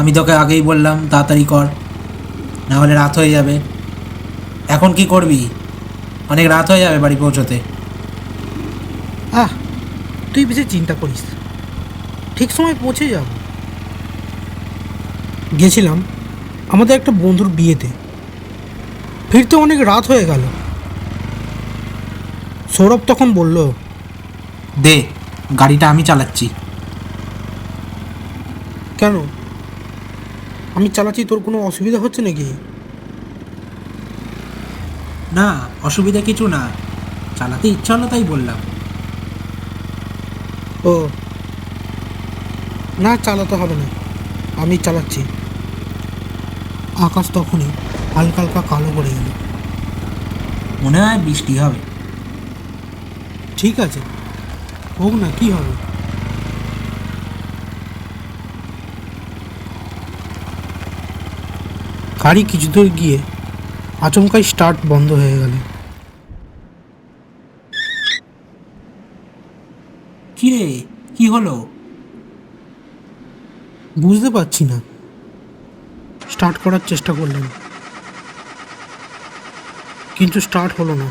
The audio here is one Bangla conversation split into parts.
আমি তোকে আগেই বললাম তাড়াতাড়ি কর, না হলে রাত হয়ে যাবে। এখন কি করবি? অনেক রাত হয়ে যাবে বাড়ি পৌঁছতে। আহ, তুই বেশি চিন্তা করিস, ঠিক সময় পৌঁছে যাব। গেছিলাম আমাদের একটা বন্ধুর বিয়েতে, ফিরতে অনেক রাত হয়ে গেল। সৌরভ তখন বলল, দে, গাড়িটা আমি চালাচ্ছি। কেন, আমি চালাচ্ছি, তোর কোনো অসুবিধা হচ্ছে নাকি? না, অসুবিধা কিছু না, চালাতে ইচ্ছা হলো তাই বললাম। ও না, চালাতে হবে না, আমি চালাচ্ছি। আকাশ তখনই হালকা হালকা কালো করে গেল। মনে হয় বৃষ্টি হবে। ঠিক আছে, হোক না, কি হবে। গাড়ি কিছু দূর গিয়ে আচমকাই স্টার্ট বন্ধ হয়ে গেল। কি রে, কি হলো? বুঝতে পারছি না। স্টার্ট করার চেষ্টা করলেন, কিন্তু স্টার্ট হলো না।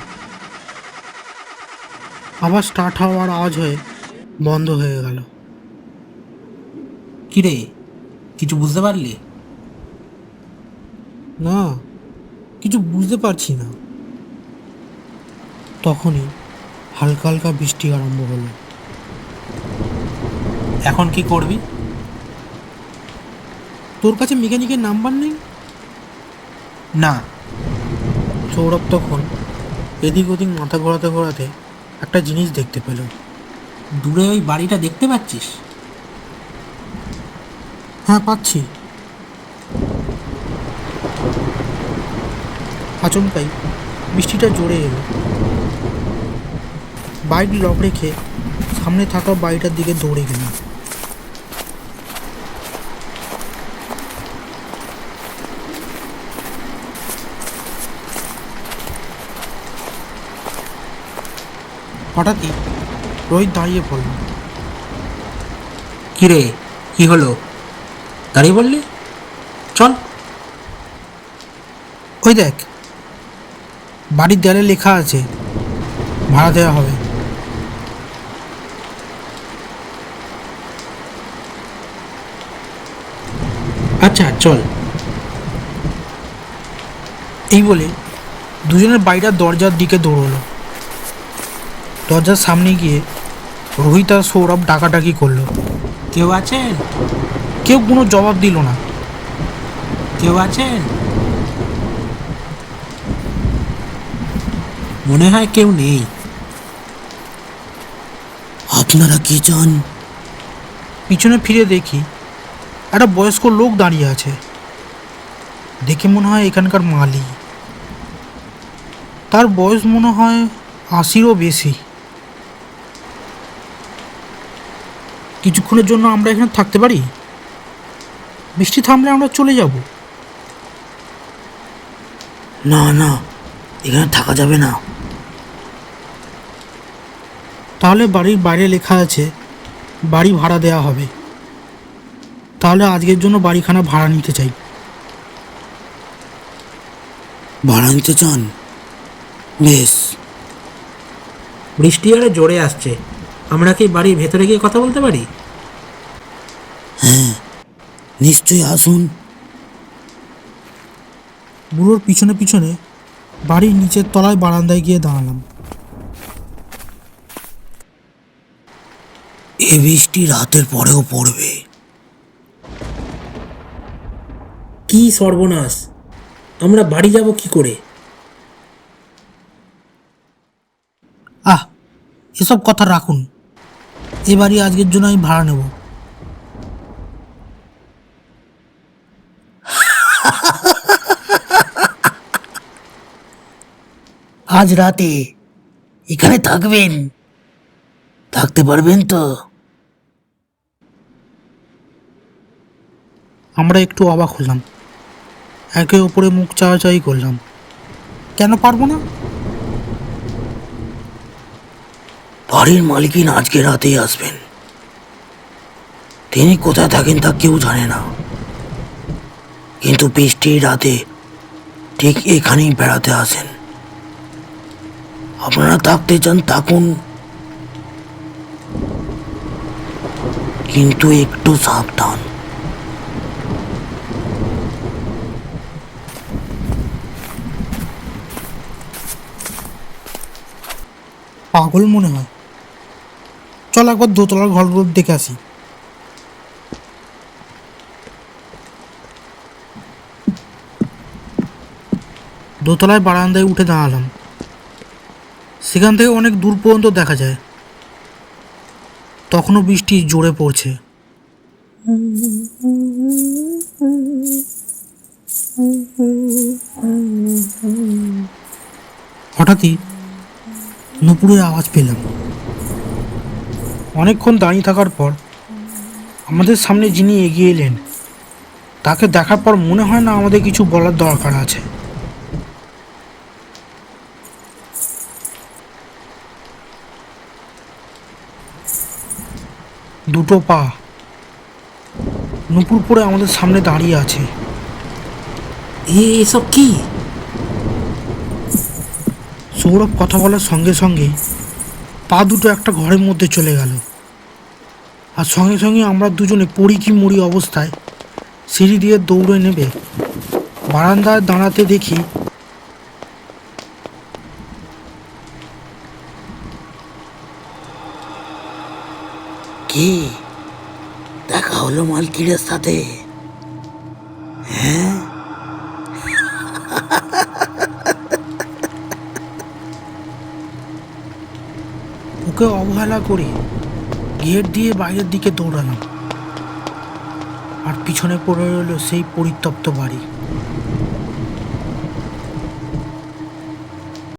আবার স্টার্ট হওয়ার আওয়াজ হয়ে বন্ধ হয়ে গেল। কি রে, কিছু বুঝতে পারলি? না, কিছু বুঝতে পারছি না। তখনই হালকা হালকা বৃষ্টি আরম্ভ হলো। এখন কি করবি? তোর কাছে মেকানিকের নাম্বার নেই? না। সৌরভ তখন এদিক ওদিক মাথা ঘোরাতে ঘোরাতে একটা জিনিস দেখতে পেল। দূরে ওই বাড়িটা দেখতে পাচ্ছিস? হ্যাঁ, পাচ্ছি। আচমকাই বৃষ্টিটা জোরে এলো। বাইক লক রেখে সামনে থাকা বাড়িটার দিকে দৌড়ে গেল। হঠাৎই রোহিত দাঁড়িয়ে পড়ল। কি রে, কি হলো? দাঁড়িয়ে বললি, চল। ওই দেখ, বাড়ির দেয়ালে লেখা আছে ভাড়া দেওয়া হবে। আচ্ছা চল। এই বলে দুজনের বাড়িটার দরজার দিকে দৌড়লো। দরজার সামনে গিয়ে রোহিত আর সৌরভ ডাকাডাকি করলো। কেউ আছেন? কেউ কোনো জবাব দিল না। কেউ আছেন? মনে হয় কেউ নেই। আপনারা কি চান? পিছনে ফিরে দেখি একটা বয়স্ক লোক দাঁড়িয়ে আছে। দেখে মনে হয় এখানকার মালি। তার বয়স মনে হয় 80-ও বেশি। কিছুক্ষণের জন্য আমরা এখানে থাকতে পারি? বৃষ্টি থামলে আমরা চলে যাব। না না, এখানে থাকা যাবে না। তাহলে বাড়ির বাইরে লেখা আছে বাড়ি ভাড়া দেওয়া হবে। তাহলে আজকের জন্য বাড়িখানা ভাড়া নিতে চাই। ভাড়া নিতে চান? বেশ। বৃষ্টি আরে জোরে আসছে, আমরা কি বাড়ির ভেতরে গিয়ে কথা বলতে পারি? হ্যাঁ, নিশ্চয়ই, আসুন। বুড়োর পিছনে পিছনে বাড়ির নিচের তলায় বারান্দায় গিয়ে দাঁড়ালাম। এ বৃষ্টি রাতের পরেও পড়বে। কি সর্বনাশ, আমরা বাড়ি যাব কি করে? আহ, এসব কথা রাখুন। এ বাড়ি আজকের জন্য আমি ভাড়া নেব। আজ রাতে এখানে থাকবেন? থাকতে পারবেন তো? আমরা একটু অবাক হলাম, একে অপরে মুখ চাওয়াচাই করলাম। কেন পারবো না? বাড়ির মালিকিন আজকে রাতেই আসবেন। তিনি কোথায় থাকেন তা কেউ জানে না, কিন্তু বৃষ্টির রাতে ঠিক এখানেই বেড়াতে আসেন। আপনারা থাকতে চান থাকুন, কিন্তু একটু সাবধান। পাগল মনে হয়। চল একবার দোতলার ঘরগুলো দেখে আসি। দোতলায় বারান্দায় উঠে দাঁড়ালাম। সেখান থেকে অনেক দূর পর্যন্ত দেখা যায়। তখনও বৃষ্টি জোরে পড়ছে। হঠাৎই নুপুরের আওয়াজ পেলাম। অনেকক্ষণ দাঁড়িয়ে থাকার পর আমাদের সামনে যিনি এগিয়ে এলেন, তাকে দেখার পর মনে হয় না আমাদের কিছু বলার দরকার আছে। দুটো পা, নুপুর পরে আমাদের সামনে দাঁড়িয়ে আছে। এসব কি? সৌরভ কথা বলার সঙ্গে সঙ্গে পা দুটো একটা ঘরের মধ্যে চলে গেল, আর সঙ্গে সঙ্গে আমরা দুজনে পড়ি কি মরি অবস্থায় সিঁড়ি দিয়ে দৌড়ে নেবে বারান্দায় দাঁড়াতে দেখি কি দেখা হলো মালকিনের সাথে? হ্যাঁ, ওকে অবহেলা করে গেট দিয়ে বাইরের দিকে দৌড়ালাম, আর পিছনে পড়ে রইল সেই পরিত্যক্ত বাড়ি।